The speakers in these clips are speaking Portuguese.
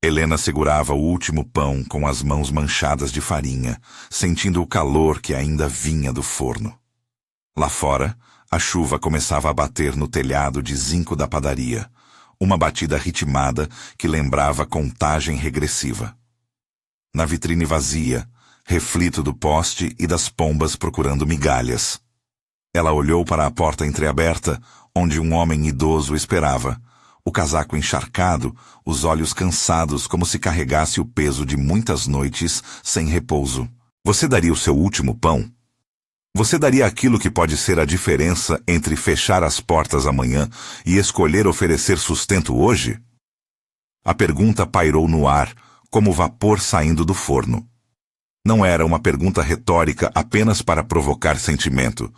Helena segurava o último pão com as mãos manchadas de farinha, sentindo o calor que ainda vinha do forno. Lá fora, a chuva começava a bater no telhado de zinco da padaria, uma batida ritmada que lembrava contagem regressiva. Na vitrine vazia, reflito do poste e das pombas procurando migalhas. Ela olhou para a porta entreaberta, onde um homem idoso esperava, o casaco encharcado, os olhos cansados como se carregasse o peso de muitas noites sem repouso. Você daria o seu último pão? Você daria aquilo que pode ser a diferença entre fechar as portas amanhã e escolher oferecer sustento hoje? A pergunta pairou no ar, como vapor saindo do forno. Não era uma pergunta retórica apenas para provocar sentimento.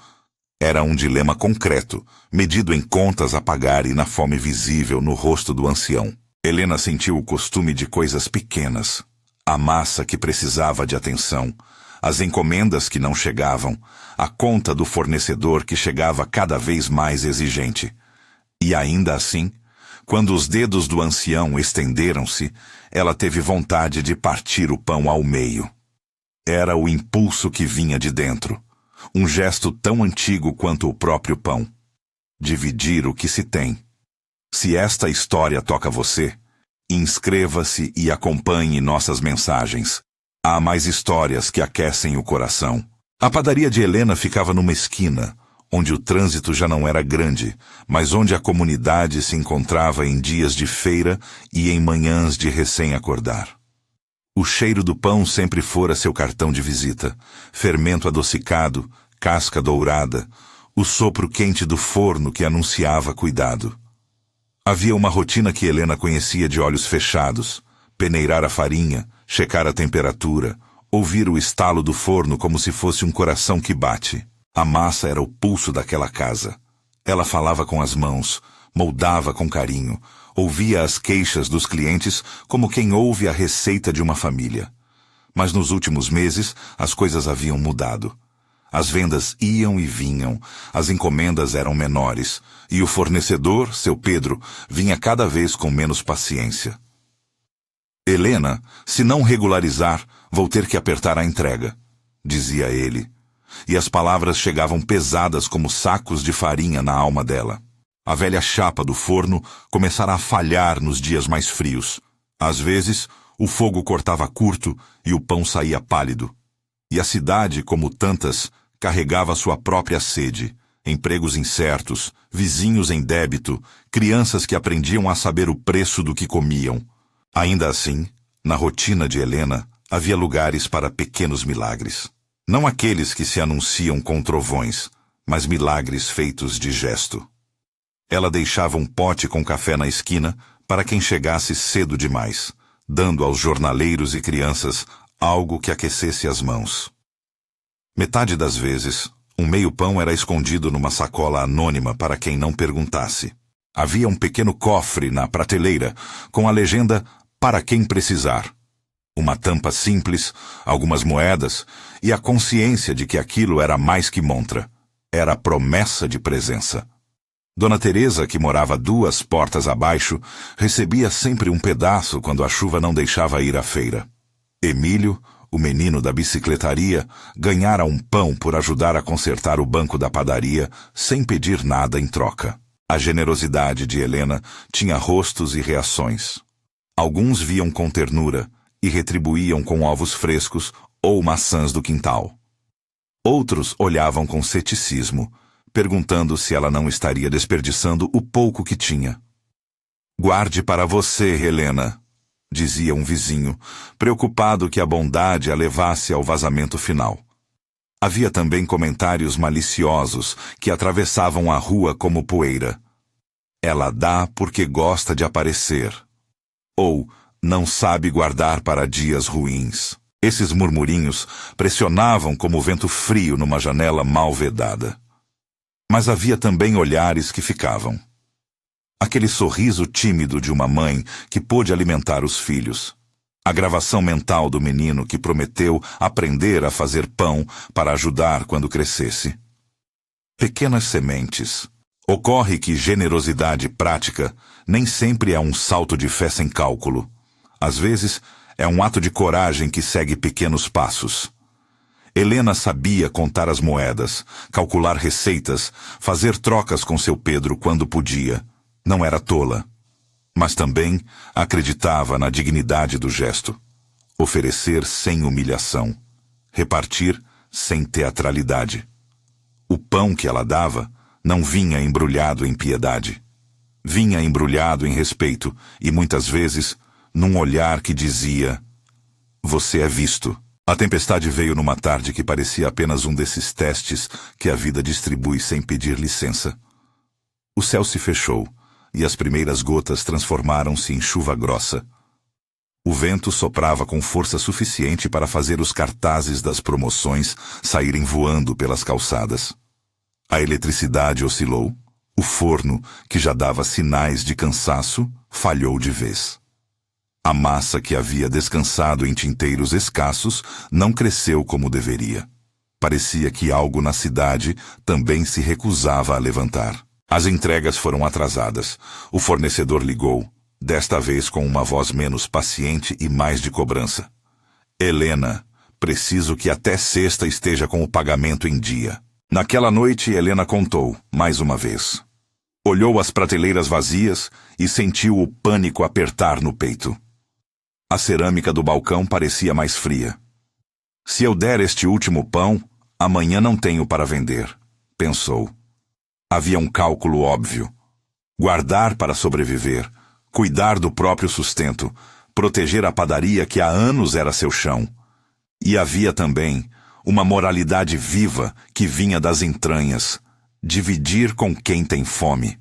Era um dilema concreto, medido em contas a pagar e na fome visível no rosto do ancião. Helena sentiu o costume de coisas pequenas. A massa que precisava de atenção, as encomendas que não chegavam, a conta do fornecedor que chegava cada vez mais exigente. E ainda assim, quando os dedos do ancião estenderam-se, ela teve vontade de partir o pão ao meio. Era o impulso que vinha de dentro. Um gesto tão antigo quanto o próprio pão. Dividir o que se tem. Se esta história toca você, inscreva-se e acompanhe nossas mensagens. Há mais histórias que aquecem o coração. A padaria de Helena ficava numa esquina, onde o trânsito já não era grande, mas onde a comunidade se encontrava em dias de feira e em manhãs de recém-acordar. O cheiro do pão sempre fora seu cartão de visita, fermento adocicado, casca dourada, o sopro quente do forno que anunciava cuidado. Havia uma rotina que Helena conhecia de olhos fechados, peneirar a farinha, checar a temperatura, ouvir o estalo do forno como se fosse um coração que bate. A massa era o pulso daquela casa. Ela falava com as mãos, moldava com carinho, ouvia as queixas dos clientes como quem ouve a receita de uma família. Mas nos últimos meses, as coisas haviam mudado. As vendas iam e vinham, as encomendas eram menores, e o fornecedor, seu Pedro, vinha cada vez com menos paciência. Helena, se não regularizar, vou ter que apertar a entrega, dizia ele, e as palavras chegavam pesadas como sacos de farinha na alma dela. A velha chapa do forno começara a falhar nos dias mais frios. Às vezes, o fogo cortava curto e o pão saía pálido. E a cidade, como tantas, carregava sua própria sede, empregos incertos, vizinhos em débito, crianças que aprendiam a saber o preço do que comiam. Ainda assim, na rotina de Helena, havia lugares para pequenos milagres. Não aqueles que se anunciam com trovões, mas milagres feitos de gesto. Ela deixava um pote com café na esquina para quem chegasse cedo demais, dando aos jornaleiros e crianças algo que aquecesse as mãos. Metade das vezes, um meio-pão era escondido numa sacola anônima para quem não perguntasse. Havia um pequeno cofre na prateleira com a legenda "Para quem precisar". Uma tampa simples, algumas moedas e a consciência de que aquilo era mais que montra. Era promessa de presença. Dona Teresa, que morava 2 portas abaixo, recebia sempre um pedaço quando a chuva não deixava ir à feira. Emílio, o menino da bicicletaria, ganhara um pão por ajudar a consertar o banco da padaria sem pedir nada em troca. A generosidade de Helena tinha rostos e reações. Alguns viam com ternura e retribuíam com ovos frescos ou maçãs do quintal. Outros olhavam com ceticismo, perguntando se ela não estaria desperdiçando o pouco que tinha. "Guarde para você, Helena", dizia um vizinho, preocupado que a bondade a levasse ao vazamento final. Havia também comentários maliciosos que atravessavam a rua como poeira. "Ela dá porque gosta de aparecer." Ou "não sabe guardar para dias ruins." Esses murmurinhos pressionavam como vento frio numa janela mal vedada. Mas havia também olhares que ficavam. Aquele sorriso tímido de uma mãe que pôde alimentar os filhos. A gravação mental do menino que prometeu aprender a fazer pão para ajudar quando crescesse. Pequenas sementes. Ocorre que generosidade prática nem sempre é um salto de fé sem cálculo. Às vezes, é um ato de coragem que segue pequenos passos. Helena sabia contar as moedas, calcular receitas, fazer trocas com seu Pedro quando podia. Não era tola. Mas também acreditava na dignidade do gesto. Oferecer sem humilhação. Repartir sem teatralidade. O pão que ela dava não vinha embrulhado em piedade. Vinha embrulhado em respeito e, muitas vezes, num olhar que dizia: "Você é visto." A tempestade veio numa tarde que parecia apenas um desses testes que a vida distribui sem pedir licença. O céu se fechou e as primeiras gotas transformaram-se em chuva grossa. O vento soprava com força suficiente para fazer os cartazes das promoções saírem voando pelas calçadas. A eletricidade oscilou. O forno, que já dava sinais de cansaço, falhou de vez. A massa que havia descansado em tinteiros escassos não cresceu como deveria. Parecia que algo na cidade também se recusava a levantar. As entregas foram atrasadas. O fornecedor ligou, desta vez com uma voz menos paciente e mais de cobrança. "Helena, preciso que até sexta esteja com o pagamento em dia." Naquela noite, Helena contou, mais uma vez. Olhou as prateleiras vazias e sentiu o pânico apertar no peito. A cerâmica do balcão parecia mais fria. "Se eu der este último pão, amanhã não tenho para vender", pensou. Havia um cálculo óbvio. Guardar para sobreviver, cuidar do próprio sustento, proteger a padaria que há anos era seu chão. E havia também uma moralidade viva que vinha das entranhas, dividir com quem tem fome.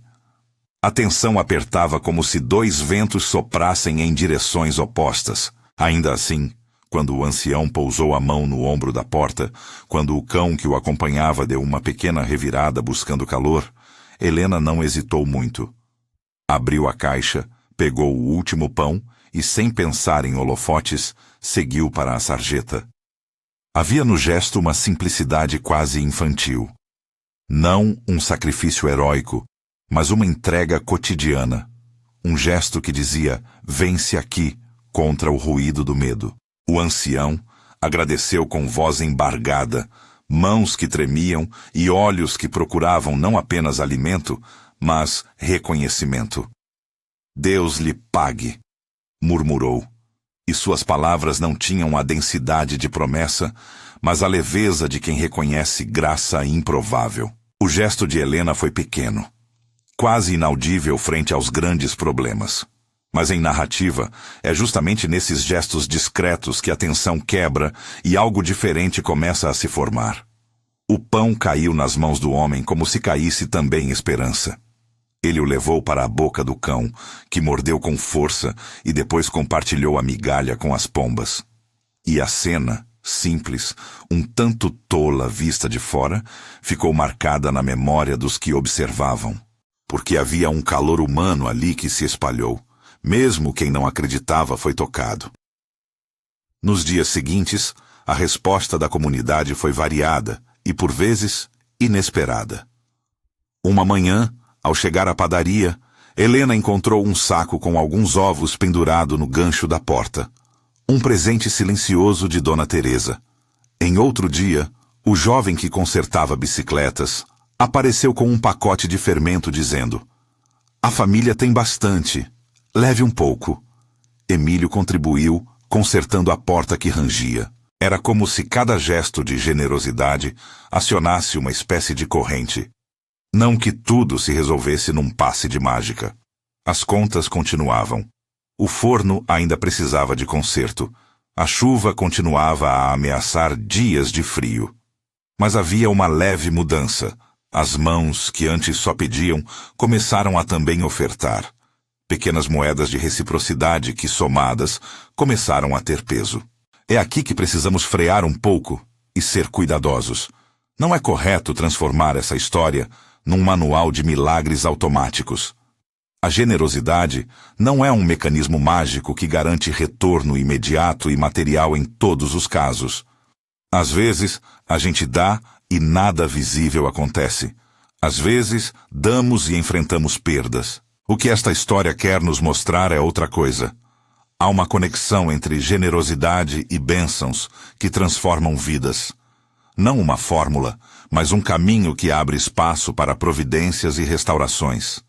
A tensão apertava como se dois ventos soprassem em direções opostas. Ainda assim, quando o ancião pousou a mão no ombro da porta, quando o cão que o acompanhava deu uma pequena revirada buscando calor, Helena não hesitou muito. Abriu a caixa, pegou o último pão e, sem pensar em holofotes, seguiu para a sarjeta. Havia no gesto uma simplicidade quase infantil. Não um sacrifício heróico, mas uma entrega cotidiana. Um gesto que dizia: "Vence aqui", contra o ruído do medo. O ancião agradeceu com voz embargada, mãos que tremiam e olhos que procuravam não apenas alimento, mas reconhecimento. "Deus lhe pague", murmurou, e suas palavras não tinham a densidade de promessa, mas a leveza de quem reconhece graça improvável. O gesto de Helena foi pequeno, quase inaudível frente aos grandes problemas. Mas em narrativa, é justamente nesses gestos discretos que a tensão quebra e algo diferente começa a se formar. O pão caiu nas mãos do homem como se caísse também esperança. Ele o levou para a boca do cão, que mordeu com força e depois compartilhou a migalha com as pombas. E a cena, simples, um tanto tola vista de fora, ficou marcada na memória dos que observavam. Porque havia um calor humano ali que se espalhou. Mesmo quem não acreditava foi tocado. Nos dias seguintes, a resposta da comunidade foi variada e, por vezes, inesperada. Uma manhã, ao chegar à padaria, Helena encontrou um saco com alguns ovos pendurado no gancho da porta. Um presente silencioso de Dona Teresa. Em outro dia, o jovem que consertava bicicletas apareceu com um pacote de fermento dizendo: "A família tem bastante. Leve um pouco." Emílio contribuiu, consertando a porta que rangia. Era como se cada gesto de generosidade acionasse uma espécie de corrente. Não que tudo se resolvesse num passe de mágica. As contas continuavam. O forno ainda precisava de conserto. A chuva continuava a ameaçar dias de frio. Mas havia uma leve mudança. As mãos, que antes só pediam, começaram a também ofertar. Pequenas moedas de reciprocidade que, somadas, começaram a ter peso. É aqui que precisamos frear um pouco e ser cuidadosos. Não é correto transformar essa história num manual de milagres automáticos. A generosidade não é um mecanismo mágico que garante retorno imediato e material em todos os casos. Às vezes, a gente dá e nada visível acontece. Às vezes, damos e enfrentamos perdas. O que esta história quer nos mostrar é outra coisa. Há uma conexão entre generosidade e bênçãos que transformam vidas. Não uma fórmula, mas um caminho que abre espaço para providências e restaurações.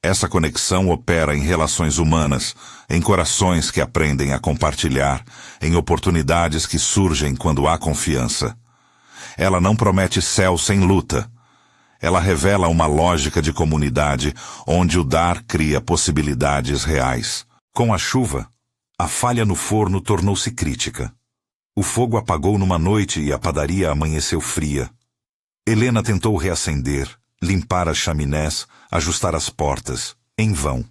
Essa conexão opera em relações humanas, em corações que aprendem a compartilhar, em oportunidades que surgem quando há confiança. Ela não promete céu sem luta. Ela revela uma lógica de comunidade onde o dar cria possibilidades reais. Com a chuva, a falha no forno tornou-se crítica. O fogo apagou numa noite e a padaria amanheceu fria. Helena tentou reacender, limpar as chaminés, ajustar as portas. Em vão.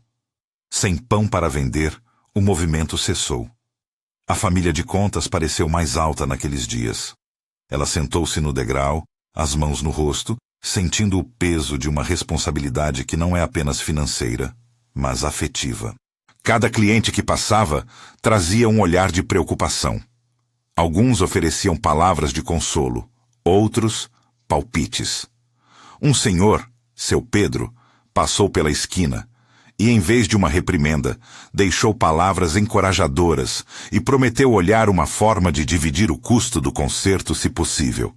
Sem pão para vender, o movimento cessou. A família de contas pareceu mais alta naqueles dias. Ela sentou-se no degrau, as mãos no rosto, sentindo o peso de uma responsabilidade que não é apenas financeira, mas afetiva. Cada cliente que passava trazia um olhar de preocupação. Alguns ofereciam palavras de consolo, outros, palpites. Um senhor, seu Pedro, passou pela esquina e, em vez de uma reprimenda, deixou palavras encorajadoras e prometeu olhar uma forma de dividir o custo do conserto se possível.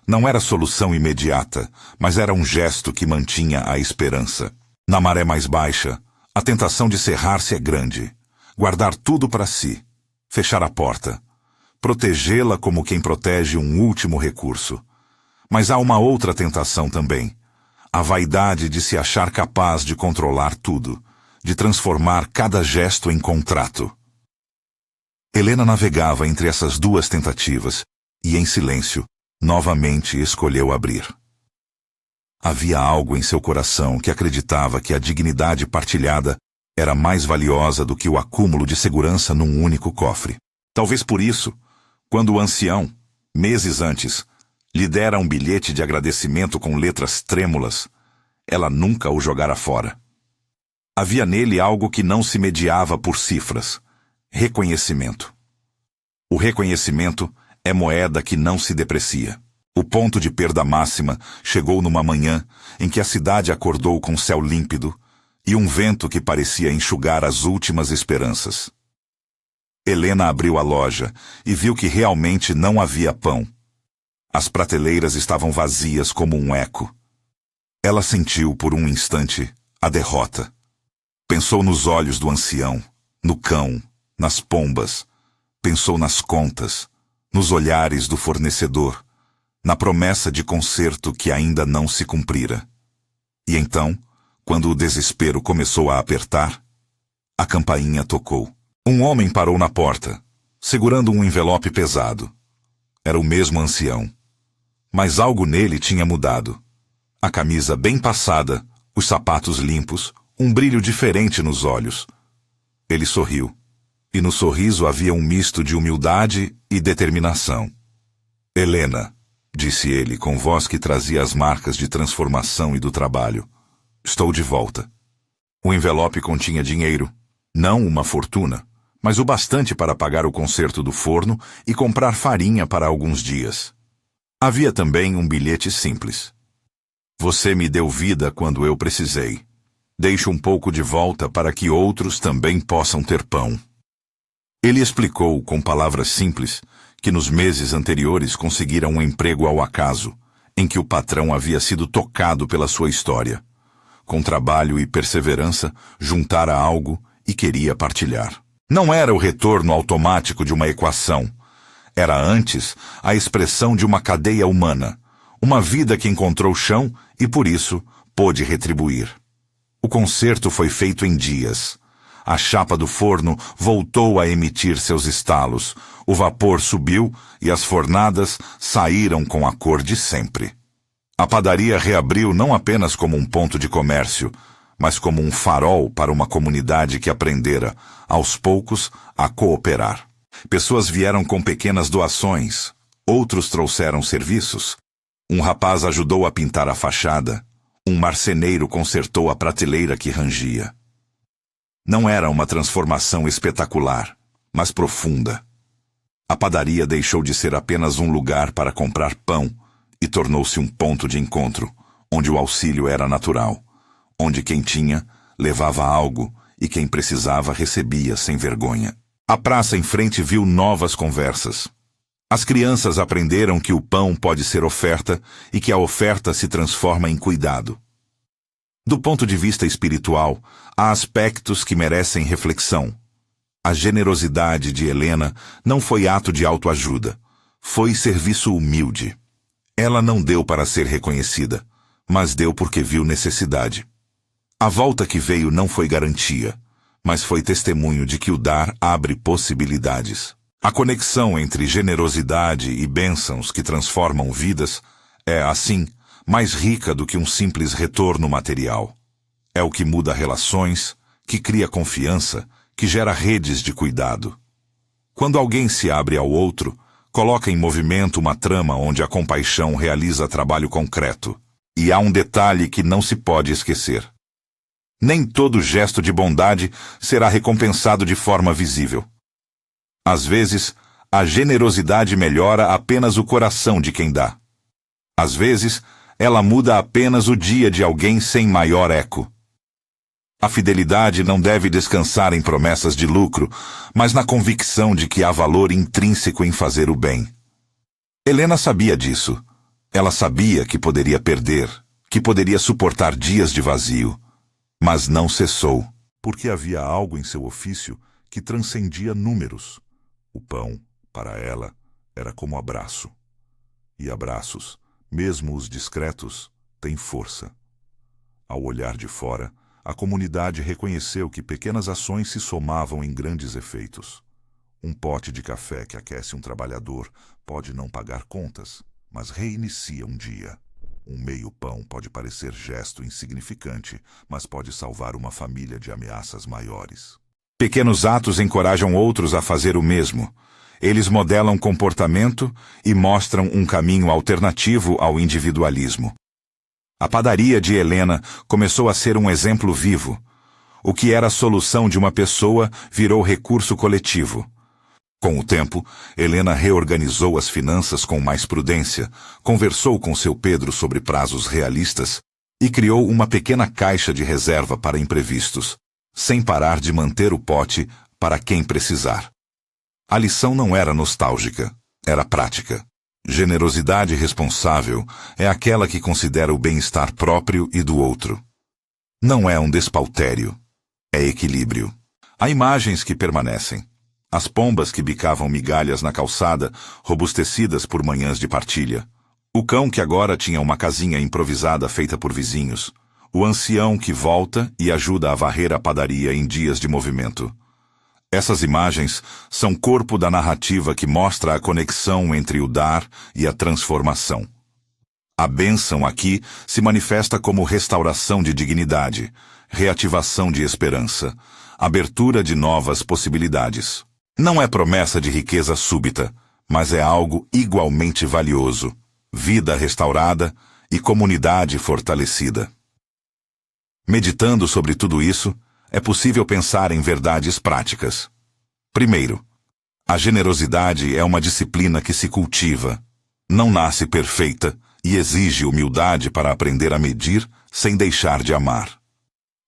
Não era solução imediata, mas era um gesto que mantinha a esperança. Na maré mais baixa, a tentação de cerrar-se é grande. Guardar tudo para si. Fechar a porta. Protegê-la como quem protege um último recurso. Mas há uma outra tentação também. A vaidade de se achar capaz de controlar tudo, de transformar cada gesto em contrato. Helena navegava entre essas duas tentativas e, em silêncio, novamente escolheu abrir. Havia algo em seu coração que acreditava que a dignidade partilhada era mais valiosa do que o acúmulo de segurança num único cofre. Talvez por isso, quando o ancião, meses antes, lhe dera um bilhete de agradecimento com letras trêmulas, ela nunca o jogara fora. Havia nele algo que não se mediava por cifras: reconhecimento. O reconhecimento é moeda que não se deprecia. O ponto de perda máxima chegou numa manhã em que a cidade acordou com céu límpido e um vento que parecia enxugar as últimas esperanças. Helena abriu a loja e viu que realmente não havia pão. As prateleiras estavam vazias como um eco. Ela sentiu por um instante a derrota. Pensou nos olhos do ancião, no cão, nas pombas. Pensou nas contas, nos olhares do fornecedor, na promessa de conserto que ainda não se cumprira. E então, quando o desespero começou a apertar, a campainha tocou. Um homem parou na porta, segurando um envelope pesado. Era o mesmo ancião. Mas algo nele tinha mudado. A camisa bem passada, os sapatos limpos, um brilho diferente nos olhos. Ele sorriu, e no sorriso havia um misto de humildade e determinação. Helena, disse ele com voz que trazia as marcas de transformação e do trabalho. Estou de volta. O envelope continha dinheiro, não uma fortuna, mas o bastante para pagar o conserto do forno e comprar farinha para alguns dias. Havia também um bilhete simples. Você me deu vida quando eu precisei. Deixo um pouco de volta para que outros também possam ter pão. Ele explicou, com palavras simples, que nos meses anteriores conseguira um emprego ao acaso, em que o patrão havia sido tocado pela sua história. Com trabalho e perseverança, juntara algo e queria partilhar. Não era o retorno automático de uma equação. Era antes a expressão de uma cadeia humana, uma vida que encontrou chão e, por isso, pôde retribuir. O concerto foi feito em dias. A chapa do forno voltou a emitir seus estalos, o vapor subiu e as fornadas saíram com a cor de sempre. A padaria reabriu não apenas como um ponto de comércio, mas como um farol para uma comunidade que aprendera, aos poucos, a cooperar. Pessoas vieram com pequenas doações, outros trouxeram serviços. Um rapaz ajudou a pintar a fachada, um marceneiro consertou a prateleira que rangia. Não era uma transformação espetacular, mas profunda. A padaria deixou de ser apenas um lugar para comprar pão e tornou-se um ponto de encontro, onde o auxílio era natural, onde quem tinha levava algo e quem precisava recebia sem vergonha. A praça em frente viu novas conversas. As crianças aprenderam que o pão pode ser oferta e que a oferta se transforma em cuidado. Do ponto de vista espiritual, há aspectos que merecem reflexão. A generosidade de Helena não foi ato de autoajuda, foi serviço humilde. Ela não deu para ser reconhecida, mas deu porque viu necessidade. A volta que veio não foi garantia, mas foi testemunho de que o dar abre possibilidades. A conexão entre generosidade e bênçãos que transformam vidas é, assim, mais rica do que um simples retorno material. É o que muda relações, que cria confiança, que gera redes de cuidado. Quando alguém se abre ao outro, coloca em movimento uma trama onde a compaixão realiza trabalho concreto. E há um detalhe que não se pode esquecer. Nem todo gesto de bondade será recompensado de forma visível. Às vezes, a generosidade melhora apenas o coração de quem dá. Às vezes, ela muda apenas o dia de alguém sem maior eco. A fidelidade não deve descansar em promessas de lucro, mas na convicção de que há valor intrínseco em fazer o bem. Helena sabia disso. Ela sabia que poderia perder, que poderia suportar dias de vazio, mas não cessou, porque havia algo em seu ofício que transcendia números. O pão, para ela, era como abraço. E abraços, mesmo os discretos, têm força. Ao olhar de fora, a comunidade reconheceu que pequenas ações se somavam em grandes efeitos. Um pote de café que aquece um trabalhador pode não pagar contas, mas reinicia um dia. Um meio pão pode parecer gesto insignificante, mas pode salvar uma família de ameaças maiores. Pequenos atos encorajam outros a fazer o mesmo. Eles modelam comportamento e mostram um caminho alternativo ao individualismo. A padaria de Helena começou a ser um exemplo vivo. O que era a solução de uma pessoa virou recurso coletivo. Com o tempo, Helena reorganizou as finanças com mais prudência, conversou com seu Pedro sobre prazos realistas e criou uma pequena caixa de reserva para imprevistos, sem parar de manter o pote para quem precisar. A lição não era nostálgica, era prática. Generosidade responsável é aquela que considera o bem-estar próprio e do outro. Não é um despautério, é equilíbrio. Há imagens que permanecem. As pombas que bicavam migalhas na calçada, robustecidas por manhãs de partilha. O cão que agora tinha uma casinha improvisada feita por vizinhos. O ancião que volta e ajuda a varrer a padaria em dias de movimento. Essas imagens são corpo da narrativa que mostra a conexão entre o dar e a transformação. A bênção aqui se manifesta como restauração de dignidade, reativação de esperança, abertura de novas possibilidades. Não é promessa de riqueza súbita, mas é algo igualmente valioso, vida restaurada e comunidade fortalecida. Meditando sobre tudo isso, é possível pensar em verdades práticas. Primeiro, a generosidade é uma disciplina que se cultiva, não nasce perfeita e exige humildade para aprender a medir sem deixar de amar.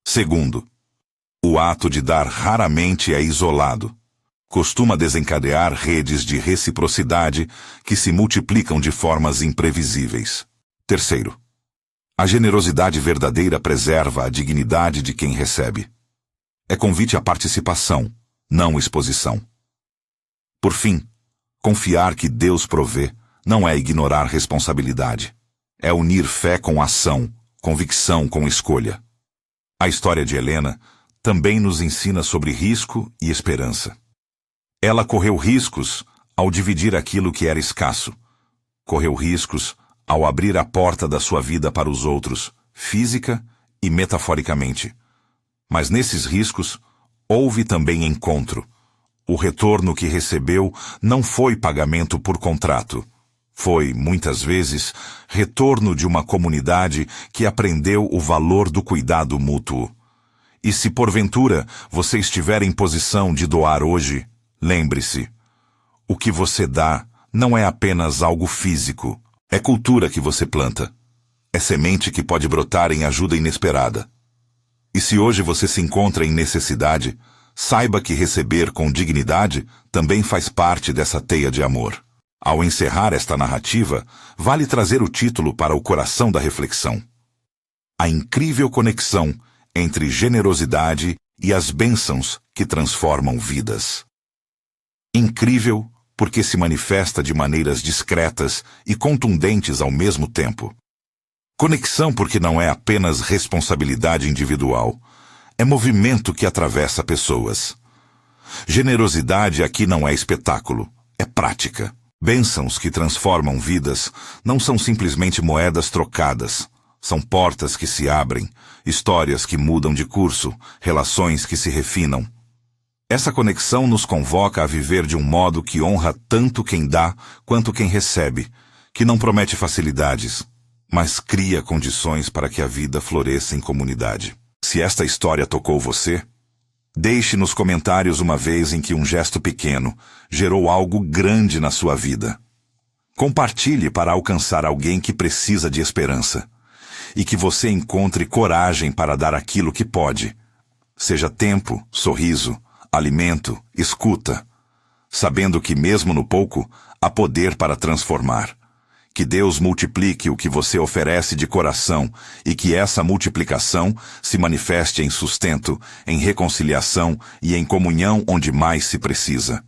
Segundo, o ato de dar raramente é isolado. Costuma desencadear redes de reciprocidade que se multiplicam de formas imprevisíveis. Terceiro, a generosidade verdadeira preserva a dignidade de quem recebe. É convite à participação, não exposição. Por fim, confiar que Deus provê não é ignorar responsabilidade. É unir fé com ação, convicção com escolha. A história de Helena também nos ensina sobre risco e esperança. Ela correu riscos ao dividir aquilo que era escasso. Correu riscos ao abrir a porta da sua vida para os outros, física e metaforicamente. Mas nesses riscos, houve também encontro. O retorno que recebeu não foi pagamento por contrato. Foi, muitas vezes, retorno de uma comunidade que aprendeu o valor do cuidado mútuo. E se porventura você estiver em posição de doar hoje, lembre-se, o que você dá não é apenas algo físico, é cultura que você planta. É semente que pode brotar em ajuda inesperada. E se hoje você se encontra em necessidade, saiba que receber com dignidade também faz parte dessa teia de amor. Ao encerrar esta narrativa, vale trazer o título para o coração da reflexão: a incrível conexão entre generosidade e as bênçãos que transformam vidas. Incrível porque se manifesta de maneiras discretas e contundentes ao mesmo tempo. Conexão porque não é apenas responsabilidade individual, é movimento que atravessa pessoas. Generosidade aqui não é espetáculo, é prática. Bênçãos que transformam vidas não são simplesmente moedas trocadas. São portas que se abrem, histórias que mudam de curso, relações que se refinam. Essa conexão nos convoca a viver de um modo que honra tanto quem dá quanto quem recebe, que não promete facilidades, mas cria condições para que a vida floresça em comunidade. Se esta história tocou você, deixe nos comentários uma vez em que um gesto pequeno gerou algo grande na sua vida. Compartilhe para alcançar alguém que precisa de esperança. E que você encontre coragem para dar aquilo que pode. Seja tempo, sorriso, alimento, escuta. Sabendo que mesmo no pouco, há poder para transformar. Que Deus multiplique o que você oferece de coração e que essa multiplicação se manifeste em sustento, em reconciliação e em comunhão onde mais se precisa.